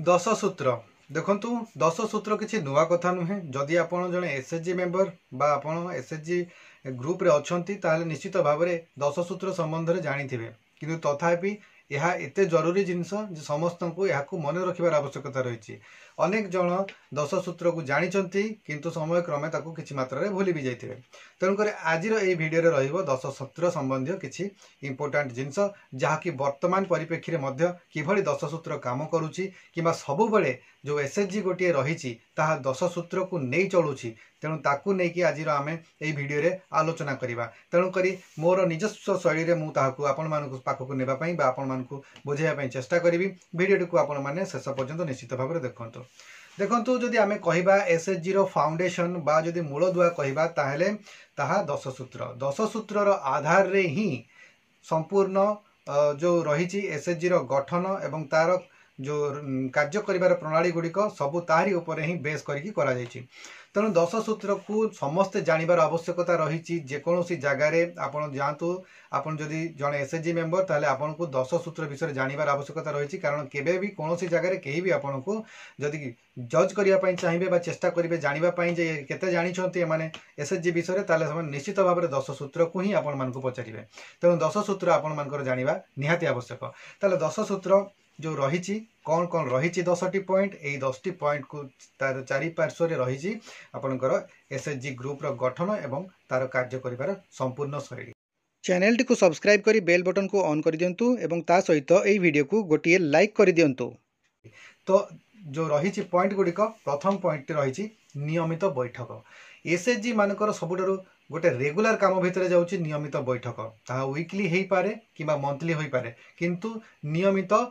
दश सूत्र देखंतु दश सूत्र किसी नुआ कथा नुहे जदि आपण जड़े एसएचजी मेंबर बा आपण एसएचजी ग्रुप रे अछंती ताले निश्चित भाव में दश सूत्र संबंध में जानी थे कि तथापि यह एते जरूरी जिनस जे समस्त को यह मन रखिबार आवश्यकता रही। अनेक जन दश सूत्र को जानी किंतु समय क्रमे ताकू किछि मात्रा रे भूली भी जाइथिबे। तेणुकर आज भिडियो रहिबो दश सूत्र संबंधी किछि इंपोर्टेंट जिनस जहाँकि वर्तमान परिप्रेक्षी में किभली दश सूत्र काम करुछि किंबा सबुबले जो एसएचजी गोटे रही ताहा दश सूत्र को नहीं चलुछि। तेणु ताकू नहीं आज आम यही भिडियो रे आलोचना करवा। तेणुक मोर निजस्व शैली रे मु ताहाकू आपण मानकु पाखकु नेबा पई बा आपण मानकु बुझाइबा पई चेष्टा करिवि। भिडियो को आपण माने शेष पर्यंत निश्चित भाव में देखंतु। देखंतु जदि आमे कहिबा एसएचजी रो फाउंडेशन बा जदि मूलदुआ कहिबा ताहेले ताहा दश सूत्र रो आधार रे ही संपूर्ण जो रही एसएचजी रो गठन एवं तार जो कार्य करिवार प्रणाली गुड़िक सबू तारी उपरे ही बेस करिकी करा जायछि। तेणु दश सूत्र को समस्ते जानिबार आवश्यकता रही। जेकोसी जगार आपन जातु आपन जदि जड़े एसएचजी मेंबर ताले आपन को दश सूत्र विषय जानिबार आवश्यकता रही। कारण केबे भी कोनोसी जगार केही भी आपन को जदि जज करिया पई चाहिबे बा चेष्टा करिवे जानिबा पई जे केते जानिछंती माने एसएचजी विषय ताले समान निश्चित भाव में दश सूत्र को ही आपन मानकु पचारिबे। तेणु दश सूत्र आपन मानकर जानिबा निहाती आवश्यक। ताले दश सूत्र जो रही कौन कौन रही 10टी पॉइंट यही 10टी पॉइंट को तार चारिपार्श्व रही आपनकर एसएचजी ग्रुप रो गठन एवं तार कार्य करिवार संपूर्ण शैली। चैनल टी को सब्सक्राइब करी बेल बटन को ऑन कर दियंतु एवं ता सहित एही वीडियो को गोटिए लाइक कर दियंतु। तो जो रही पॉइंट गुड़िक प्रथम पॉइंट रही नियमित बैठक। एसएचजी मानकर सबुठारु गोटे रेगुलर काम भितर जाउछि नियमित बैठक। ताहा वीकली हेई पारे किबा मंथली होई पारे किंतु नियमित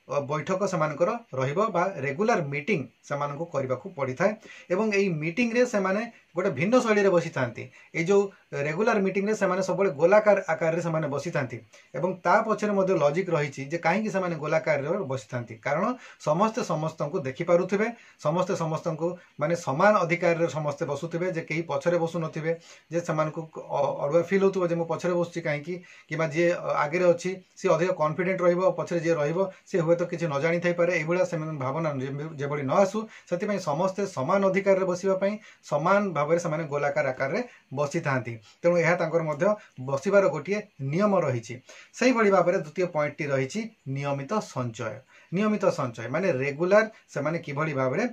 बैठक सेमानकर रहिबो बा रेगुलर मीटिंग सेमानको करबाकू पड़ी थाए। एवं एई मीटिंग रे सेमाने गोटे भिन्न शैली रे बसी थांती। ए जो रेगुलर मीटिंग रे सेमाने सबले गोलाकार आकार रे सेमाने बसी थांती एवं ता पछरे मध्ये लॉजिक रही जे काहे कि सेमाने गोलाकार रे बसी थांती। कारण समस्त समस्तंको देखि पारुथिबे, समस्त समस्तंको माने समान अधिकार रे समस्त बसुथिबे जे केही पछरे बसु नथिबे जे सेमानको अडवा फील होतबो जे मो पछरे बसुची काहे कि किबा जे आगे रे अछि से अधिक कॉन्फिडेंट रहिबो, पछरे जे रहिबो से हुए तो किछि न जानि थाई पारे। एई भलिया सेमान भावना जे बडी न आसु सेति पई समस्त समान अधिकार रे बसिबा पई समान भाव से गोलाकार आकार रे बसी थांती। तेणु यह तांकर मध्य बसिबार गोटे नियम रही। से भाव में द्वितीय पॉइंट टी रही नियमित संचय। नियमित संचय माने रेगुलर से माने किभली भाव में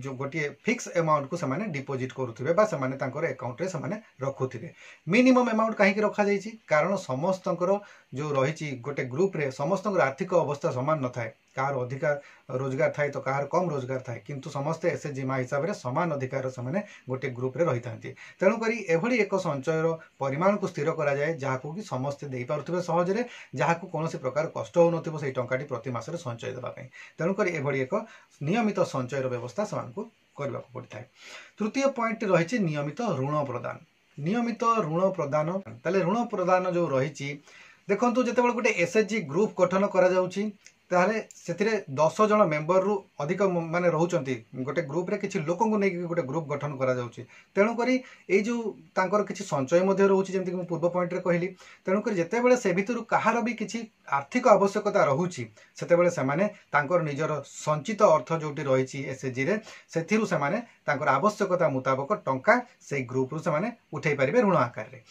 जो गोटे फिक्स अमाउंट को से डिपोजिट करुथिबे बा से माने तांकर अकाउंट रे से रखुथिबे। मिनिमम अमाउंट काहे रखा जायछि कारण समस्तंकर जो रही गोटे ग्रुप रे समस्तंकर आर्थिक अवस्था समान न थाए। कार अधिका रोजगार थाए तो कार कम रोजगार थाए किंतु समस्ते एसएचजी मा हिसाब से समान अधिकार से गोटे ग्रुप रे रही थांती। तेणुकरी एभली एक संचयर परिमाण को स्थिर करा जाए जहाको कि समस्ते दे पारुथिबे सहजरे, जहाको कोनोसी प्रकार कष्ट हो नथिबो सेही टंकाटी प्रति मासरे संचय देबा पई। तेणुकरी एभली एक नियमित संचयर व्यवस्था सेमानकु करबाकू पड़िथाय। तृतीय पॉइंट रही नियमित ऋण प्रदान। नियमित ऋण प्रदान ताले ऋण प्रदान जो रही देखंतु जेतेबेले गोटे एसएचजी ग्रुप गठन करा जाउछि ताहले सेथिरे 10 जन मेंबर रु अधिक माने रहउचंती। गोटे ग्रुप रे किछि लोक को नेकी गोटे ग्रुप गठन करा जाउछि। तेणु करी ए जो तांकर किछि संचय मध्ये रहउछि जेमति कि पूर्व पॉइंट रे कहली। तेणु करी जेतेबेले से भितरु कहार भी किछि आर्थिक आवश्यकता रहउछि सेतेबेले से माने तांकर निजर संचित अर्थ जोटी रहिछि एसएचजी रे सेथिरु से माने तांकर आवश्यकता मुताबिक टंका से ग्रुप रु से माने उठै परिबे ऋण आकार रे।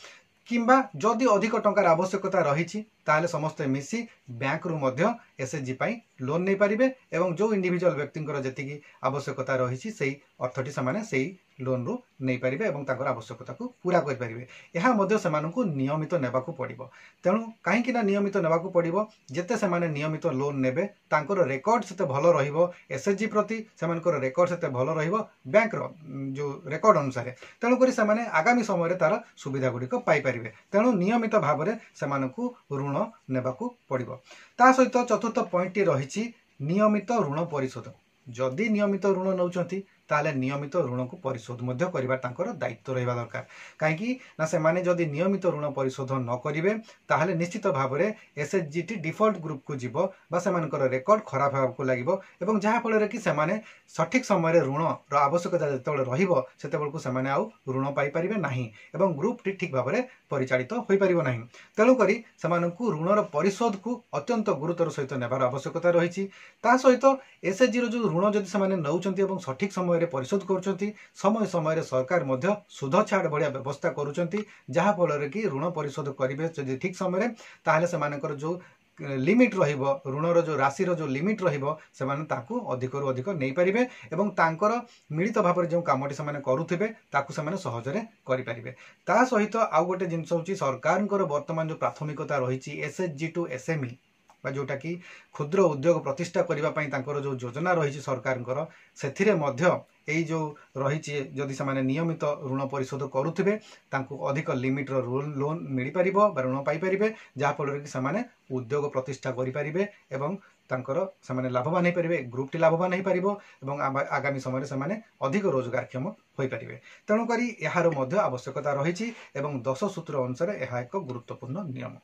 किंबा जदि अधिक टंकार आवश्यकता रही ताहले समस्ते मिसी बैंक रु मध्य एसएचजी पाई लोन नहीं पारिबे एवं जो इंडिविजुअल व्यक्तिंकर जेतिकी आवश्यकता रही सेही अर्थटी समाने सेही लोन रु नहीं पारिबे एवं तांकर आवश्यकता को पूरा कर पारिबे। एहा मध्य सेमानकु नियमित नेबाकू पड़िबो। तेणु काहेकि ना नियमित नेबाकू पड़िबो जेते सेमाने नियमित लोन नेबे तांकर रेकर्ड सेते भलो रहिबो। एसएचजी प्रति सेमानकर रेकर्ड सेते भलो रहिबो बैंक रो जो रेकर्ड अनुसार। तेणु करी सेमाने आगामी समय रे तार सुविधा गुड़िक पाई पारिबे। तेणु नियमित भाव में सेमानकु ऋण नेबाकू पड़िबो। ता सहित चतुर्थ पॉइंट रही नियमित ऋण परिशोध। जदि नियमित ऋण नौचंती ताले नियमित ऋण को परिशोध मध्य करिबा तांकर दायित्व रहिबा दरकार। काहेकि ना से माने जदि नियमित ऋण परिशोध न करिवे ताहले निश्चित भाव में एसएचजी टी डिफॉल्ट ग्रुप को जीवो बा सेमानकर रेकर्ड खराब होबाकू लागिबो एवं जहा फल कि सेमाने सठिक समय ऋण रो आवश्यकता जेतेबेले रहिबो सेतेबेलकू सेमाने आउ ऋण पाई परिबे नाही एवं ग्रुप टी ठीक भाव में परिचालित हो पारिबो नाही। तेणुकरी सेमानंकु ऋणर परिशोध को अत्यंत गुरुतर सहित नेबार आवश्यकता रही। ता सहित एसएचजी रो जो ऋण जदि सेमाने नउचंती एवं सठिक समय रे परिशोध करूचंती समय समय रे सरकार मध्य सुध छाड़ भलिया व्यवस्था करूचंती, जहा फल कि ऋण परिशोध करिवे जदि ठीक समय रे ताहले सेमानकर जो लिमिट रहिबो ऋणर जो राशि जो लिमिट रहिबो सेमाने ताकू अधिक रु अधिक नै परिबे एवं तांकर मिलित भाବରେ जो कामटी सेमाने करूथिबे ताकू सेमाने सहजरे करि परिबे। ता सहित आउ गोटे जिंस होची सरकारनकर वर्तमान जो प्राथमिकता रहिछि एसएचजी टू एसएमई बा जोटा कि क्षुद्र उद्योग प्रतिष्ठा करबा पई तांकर जो योजना रहिछि सरकारनकर सेथिरे मध्य एई जो रहिछि जदि सेमाने नियमित ऋण परिशोध करूथिबे तांकू अधिक लिमिट रो लोन मिलि परिबो बा ऋण पाई परिबे, जहा फल कि सेमाने उद्योग प्रतिष्ठा करि परिबे एवं तांकर सेमाने लाभवान हो पारिबे, ग्रुपटी लाभवान हो पारिबो एवं आगामी समय सेमाने अधिक रोजगारक्षम हो पारिबे। तेणु करी एहार मध्य आवश्यकता रहिछि एवं 10 सूत्र अनुसार एहा एक गुरुत्वपूर्ण नियम।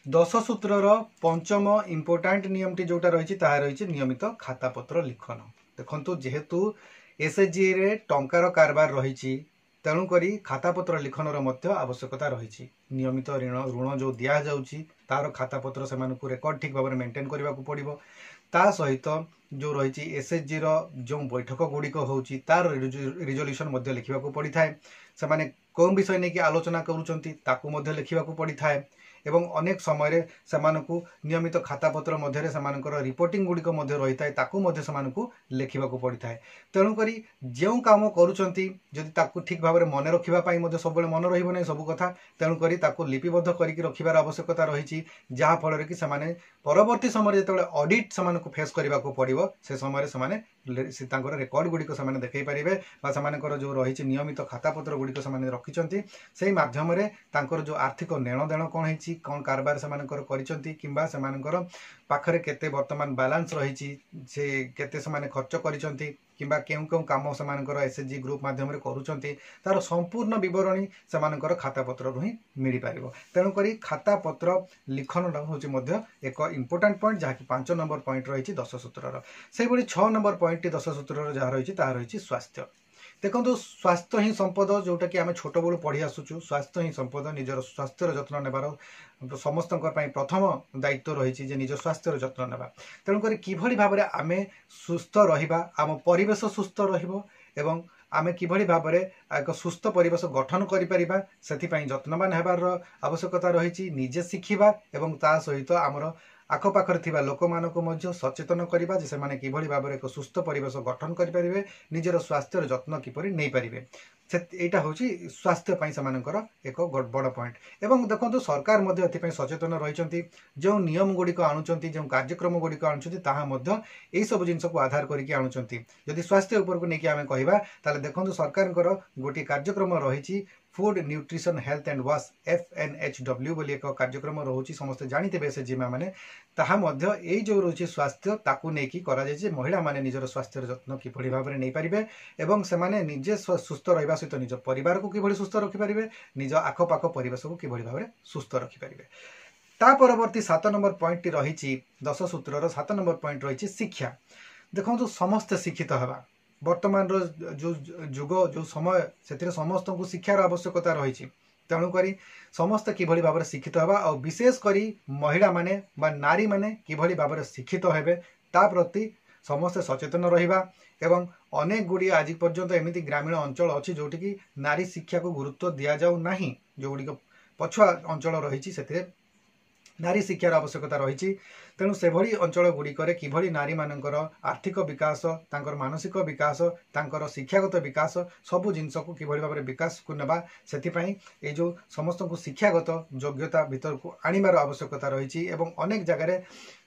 10 सूत्रर पंचम इम्पोर्टाट नियमटी जोटा रहिछि ताहा रहिछि नियमित खातापत्र लिखन। देखंतु जेहेतु एसएचजी रे टंकार कारबार रहिछि तेणु करी खातापत्र लिखनर मध्य आवश्यकता रहिछि। नियमित ऋण जो दिया जाउछि तार खातापत्र सेमानकु रेकर्ड ठीक भाव मेंटेन करने को पड़ो। ता सहित जो रही एसएचजी जो बैठक गुड़िक होउछि तार रिजोल्यूशन मध्य लिखा पड़ी थाए। सेमाने कौन विषय नहीं कि आलोचना करूछंती ताकू मध्य लिखा पड़ी थाए एवं अनेक समय सेमानकु नियमित खातापत्र मध्य सेमानकर रिपोर्टिंग गुड़िक मध्य रही थाए ताकू मध्य सेमानकु लिखा पड़ी थाए। तेणु करी जो काम करूछंती जदि ताकू ठीक भाव में मन रखिबा पई मध्य सब मन रहिबो नै सब कथा। तेणु करी ताकू लिपिबद्ध करिक रखिबार आवश्यकता रही, जहा फल कि सेमाने परवर्ती समय जेतेबेले ऑडिट सेमानकु फेस करबा को पड़िबो से समय सेमाने तांकर रेकर्ड गुड़िक सेमाने देखै परिबे बा सेमानकर जो रही नियमित खातापत्र गुड़िक सेमाने रखिचंती सेही माध्यम रे तांकर जो आर्थिक नेण देण कोन हेछि कौन कारबार सेमानकर करिचंती किंबा सेमानकर पाखरे केते वर्तमान बैलेंस रही से केते सेमाने खर्च करिचंती किंबा केउ केउ काम सेमानकर एसएचजी ग्रुप माध्यम रे करूचंती तार संपूर्ण विवरणी सेमानकर खातापत्र रु ही मिली पारिबो। तेणु करी खातापत्र लिखन होची मध्य एक इम्पोर्टाट पॉइंट जहा कि 5 नंबर पॉइंट रही 10 सूत्रर। से भली 6 नंबर पॉइंट 10 सूत्रर जहा रही ताहा रही स्वास्थ्य। देखो स्वास्थ्य ही संपद जोटा कि आम छोट बड़ू पढ़ी आसुचु स्वास्थ्य ही संपद निजर स्वास्थ्यर जत्न नेबार समस्त प्रथम दायित्व रही निज स्वास्थ्यर जत्न नेबा। तेणुक किभली भाव में आम सुस्थ रहिबा आम परिवेश सुस्थ रहिबो एवं आम किभली भाव में एक सुस्थ परिवेश गठन करिपरिबा सेथिपई जत्नवान हेबार आवश्यकता रही। निजे शिखिबा एवं ता सहित आमर आखपाखर थिबा लोक मानको मध्य सचेतन करिबा जे सेमाने किभली भाव में एक सुस्थ परिवेश गठन करिपरिबे निजर स्वास्थ्यर जत्न किपरि नै परिबे। एटा होची स्वास्थ्य पई सेमानकर एक बड़ पॉइंट। एवं देखंतु सरकार मध्य एथिपई सचेतन रहिचंती जो नियम गुड़िक आणुचंती जो कार्यक्रम गुड़िक आणुचंती ताहा मध्य एई सब जिंस को आधार करिकि आणुचंती। जदि स्वास्थ्य ऊपर को नेकि आमे कहिबा ताले देखंतु सरकारकर गोटी कार्यक्रम रहिची food nutrition health and wash FNHW बोली एक कार्यक्रम रोचे समस्त जानते से जिमा मैंने ताहा मध्य एई जो रोचे स्वास्थ्य ताकू नेकी करा जाय महिला माने निजर स्वास्थ्यर जत्न किभली भाव में नहीं पारिबे एवं से माने निजे सुस्थ रहिबा सहित निज परिवार को किभली सुस्थ रखि पारिबे निज आखपाख परिवेश को किभली भाव में सुस्थ रखि पारिबे। ता परवर्ती 7 नंबर पॉइंट रही 10 सूत्रर 7 नंबर पॉइंट रही शिक्षा। देखो समस्त शिक्षित हवा वर्तमान जो जुग जो समय से समस्त को शिक्षार आवश्यकता रही। तेणुक समस्त किभली भाव में शिक्षित हवा और विशेषकर महिला माने बा नारी माने किभली भाव में शिक्षित हेबे ता प्रति समस्त सचेतन रहिबा एवं अनेक गुड़ी आज पर्यंत एमती ग्रामीण अंचल अच्छी जोटि कि नारी शिक्षा को गुरुत्व दि जाऊ नाही जो गुड़िक पछुआ अंचल रही से नारी शिक्षार आवश्यकता रही। तेणु से भली अंचल गुड़िकर किभली नारी मानकर आर्थिक विकास तांकर मानसिक विकास तांकर शिक्षागत विकास सबू जिनस को किभली भाव में विकास को नेबा सेथिपई ए जो समस्त को शिक्षागत योग्यता भीतर को आनिबार आवश्यकता रही। एवं अनेक जगह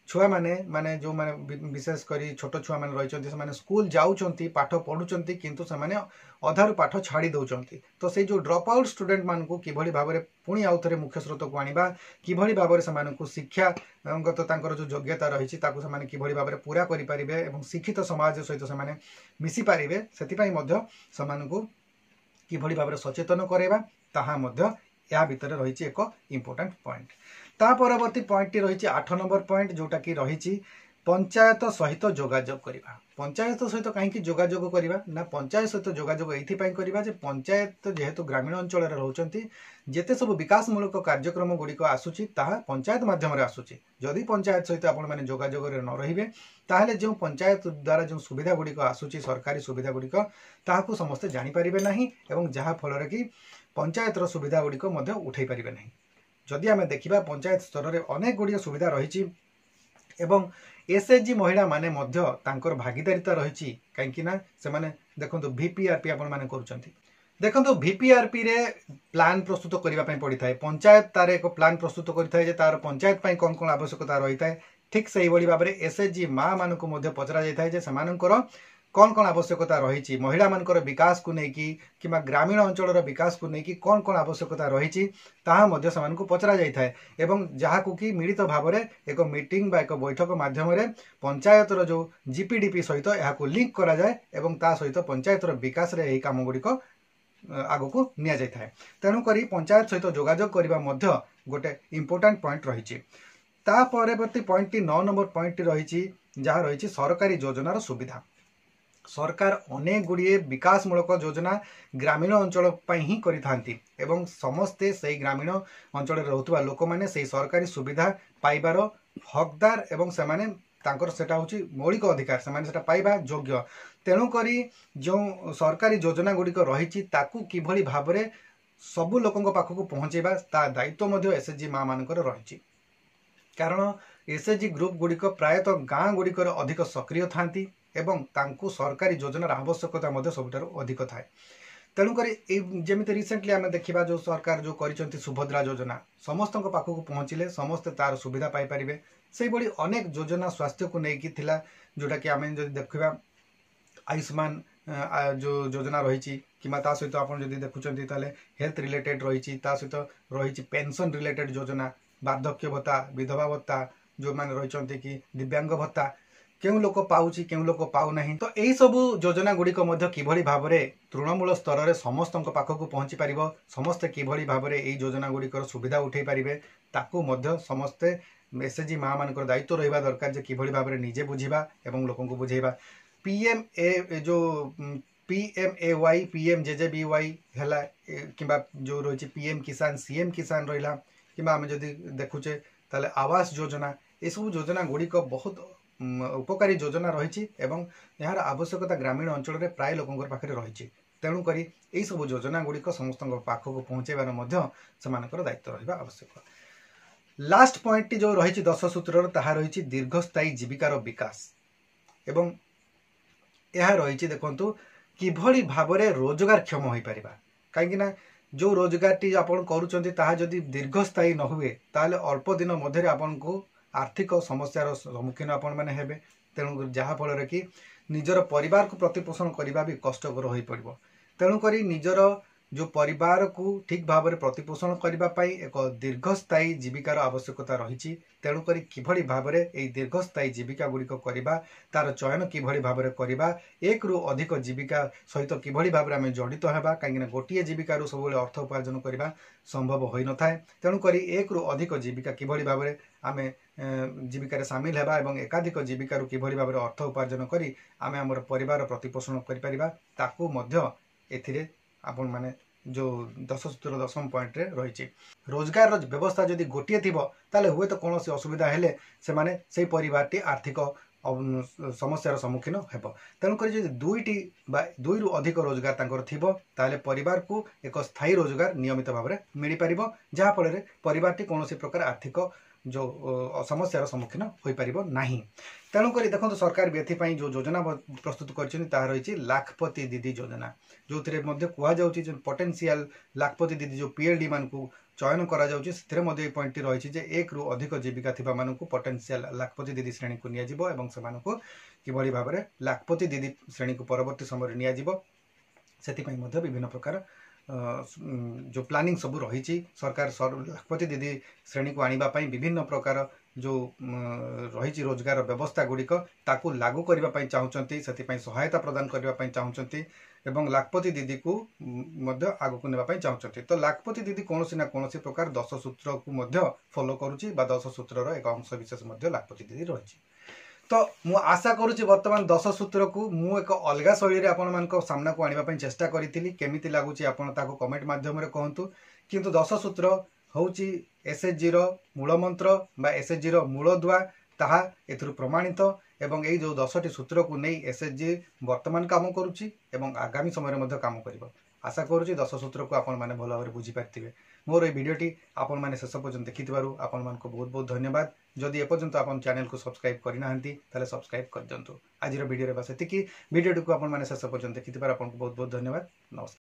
छुआ माने माने जो माने विशेष करी छोट छुआ माने रहिचंती से स्कूल जाउचंती पाठ पढ़ुचंती किंतु से माने अधारु पाठ छाड़ी दउचंती। तो से जो ड्रॉप आउट स्टूडेंट मान को किभली भाव में पुणी आउ थे मुख्य स्रोत को आनिबा किभली भाव में से शिक्षागत तांकर जो योग्यता रही ताकू से किभली भाव में पूरा करि परिबे एवं शिक्षित समाज सहित से मिसी पारिबे सेथिपई मध्य समानकु किभली भाव में सचेतन कराइबा ताहा मध्य या भितर रही एक इम्पोर्टाट पॉइंट। ता परवर्ती पॉइंट रही 8 नंबर पॉइंट जोटा कि रही पंचायत सहित जोगाजोग करवा। पंचायत सहित कहीं जोगाजोग करवा ना, पंचायत सहित जोगाजोग ये करवा जे पंचायत जेहेतु ग्रामीण अंचल रोचंती जेते सब विकासमूलक कार्यक्रम गुड़िक आसूची ताहा पंचायत माध्यम आसूची। जदि पंचायत सहित आपण मैंने जोगाजोग न रहिबे ताहले जो पंचायत द्वारा जो सुविधा गुड़िक आसूची सरकारी सुविधा गुड़िक ताहाकू समस्ते जानि परिबे नहीं एवं जहा फल कि पंचायतर सुविधा गुड़िक मध्य उठै परिबे नहीं। जदि आमे देखिबा पंचायत स्तर में अनेक गुड़िक सुविधा रही एवं एसएचजी महिला माने मध्य तांकर भागीदारिता रही कहीं से माने देखो वीपीआरपी आपण माने करूछंती। देखो वीपीआरपी रे प्लान प्रस्तुत करने पड़ी था। पंचायत तार एक प्लान प्रस्तुत करें तार पंचायत कौन कौन आवश्यकता रही है। ठीक से भाव में एसएचजी माँ मान को पचरा जाए से कौन कौन आवश्यकता रही महिला मानकर विकास को लेकिन कि ग्रामीण अंचल विकास को लेकिन कौन कौन आवश्यकता रही पचरा जाए एवं जहाँ को कि मिलित भाव में एक मीटिंग एक बैठक माध्यम पंचायतर जो जीपीडीपी सहित यहाँ लिंक करा जाए एवं ता सहित पंचायतर विकास रे काम गुड़िक आग को नि जाए। तेणुक पंचायत सहित जोगाजोग करने गोटे इम्पोर्टाट पॉइंट रही। परवर्ती पॉइंट 9 नंबर पॉइंट रही जहाँ रही सरकारी योजनार सुविधा। सरकार अनेक गुड़िए विकासमूलक योजना ग्रामीण अंचल ही करिथांती एवं समस्ते से ग्रामीण अंचल रोथुवा लोक माने से सरकारी सुविधा पाइबार हकदार एवं सेमाने तांकर सेटा होची मौलिक अधिकार सेमाने सेटा पाइबा योग्य। तेणुक जो सरकारी योजना गुड़िक रही ताकू किभली भाव में सबु लोकों पाखक पहुँचेबा ता दायित्व एसएचजी माँ मानकर रही। कारण एसएचजी ग्रुप गुड़िक प्रायतः गाँ गुड़िकर अधिक सक्रिय थांती एवं तांकू सरकारी योजनार आवश्यकता सबुठारु अधिक थाए। तेणुक जमी रिसेंटली आम देखा जो सरकार जो कर सुभद्रा योजना समस्त पाखक पहुँचले समस्ते तार सुविधा पाइपर से भाई अनेक योजना स्वास्थ्य को लेकिन थिला जोटा कि आम जो देखा आयुष्मान जो योजना रही कि सहित आप देखुं ताले हेल्थ रिलेटेड रही सहित रही पेंशन रिलेटेड योजना वार्धक्य भत्ता विधवा भत्ता जो मैंने रही कि दिव्यांग भत्ता क्यों लोक पाऊँच क्यों लोक पाऊ नहीं। तो यही सबू योजना गुड़िक किभली भाव में तृणमूल स्तर में समस्त पाखक पहुँची पार समस्ते किभली भाव में यही योजना गुड़िकर सुविधा उठे पारे ताकू समस्ते एसएचजी माँ मान दायित्व रहा दरकार जे किभली भाव में निजे बुझा एवं लोक बुझेबा। पीएमए जो पीएमएवाई पीएमजेजेबीवाई है कि जो रही पीएम किसान सीएम किसान रहा कि आम जदि देखुचे ताले आवास योजना ये सब योजना गुड़िक बहुत उपकारी योजना रही एवं यार आवश्यकता ग्रामीण अंचल में प्राय लोकों पाखे रही। तेणुक यही सब योजना गुड़िक समस्त पाखक पहुँचेबार दायित्व रहा आवश्यक। लास्ट पॉइंट जो रही 10 सूत्र ताहा रही दीर्घस्थायी जीविकार विकास एवं यह रही देखु किभली भाव में रोजगार क्षम हो पार कहीं जो रोजगार टी आपन करूचंती ताहा जदि दीर्घस्थायी न हुए ताले अल्प दिन मध्य आपन को आर्थिक समस्यार सम्मुखीन आपण मैंने हेबे। तेणु जहाँफल कि निजर परिवार को प्रतिपोषण करने भी कष्टकर हो पड़ो। तेणुक निजर जो परिवार को ठीक भाव में प्रतिपोषण करने एक दीर्घस्थायी जीविकार आवश्यकता रही। तेणुक किभली भाव में यही दीर्घस्थायी जीविका गुड़िक करवा तार चयन किभली भाव में करवा एक रु अधिक जीविका सहित किभली भाव में आम जड़ित होगा कहीं गोटे जीविकार सब अर्थ उपार्जन करने संभव हो न था। तेणुक एक रु अधिक जीविका किभली भाव में आम जीविकार सामिल होगा एवं एकाधिक जीविकार किभली भाव में अर्थ उपार्जन करी आम आम परिवार प्रतिपोषण कर एथिरे आपण माने जो 10 सूत्र 10 पॉइंट रे रही। रोजगार व्यवस्था जदि गोटे थी ताले हुए तो कौन असुविधा हेले से माने से परिवारटी आर्थिक समस्यार सम्मुखीन हेब। तेणुक जदि दुईटी दुई रु अधिक रोजगार तांकर थिबो ताले परिवार को एक स्थायी रोजगार नियमित भाव में मिल पारिबो जहाँ फल परिवारटी कौन प्रकार आर्थिक जो समस्यार सम्मुखीन हो पार नहीं। तेणुक देखो सरकार एथपाई जो योजना प्रस्तुत कर रही लाखपति दीदी योजना जो कहुच्छे पोटेंशियल लाखपति दीदी जो पीएलडी मान को चयन कर पॉइंट रही एक रु अधिक जीविका थी मानू पोटेंशियल लाखपति दीदी श्रेणी को नियाजिबो किभली भाव में लाखपति दीदी श्रेणी को परवर्ती समय नियाजिबो सेथिपाई विभिन्न प्रकार जो प्लानिंग सब रही सरकार लाखपति दीदी श्रेणी को आने विभिन्न प्रकार जो रही रोजगार व्यवस्था गुड़िक ताकू लागू करने चाहते से सहायता प्रदान करने चाहते एवं लाखपति दीदी को आग को नापी चाहते। तो लाखपति दीदी कौन ना कौन प्रकार 10 सूत्र को फॉलो करुच्ची 10 सूत्र एक अंश विशेष लाखपति दीदी रही। तो मु आशा करुच्ची बर्तमान 10 सूत्र को मु एक अलग शैली आपण मान सामना को आने चेष्टा करी केमी लगुच कमेंट मध्यम कहतु किंतु 10 सूत्र हूँ एसएचजी मूल मंत्र बा एसएचजी मूल दुआ ताहा एथुरु प्रमाणित एवं यही जो 10टी सूत्र को नहीं एसएचजी वर्तमान काम करुच्ची एवं आगामी समय काम करिबो। आशा करुच्ची 10 सूत्र को आपण माने भल भाव बुझीपारे मोर ये भिडियोटी आपण माने शेष पर्यंत देखिथिबारु आपण मानको बहुत बहुत धन्यवाद। जदि एपर्यंत आपण चैनल को सब्सक्राइब करना ताले सब्सक्राइब कर दियंतु। आज भिडियो बस एतिकी भिडियोटी को आपण माने शेष पर्यंत देखिथिबारु आपनको बहुत बहुत धन्यवाद। नमस्कार।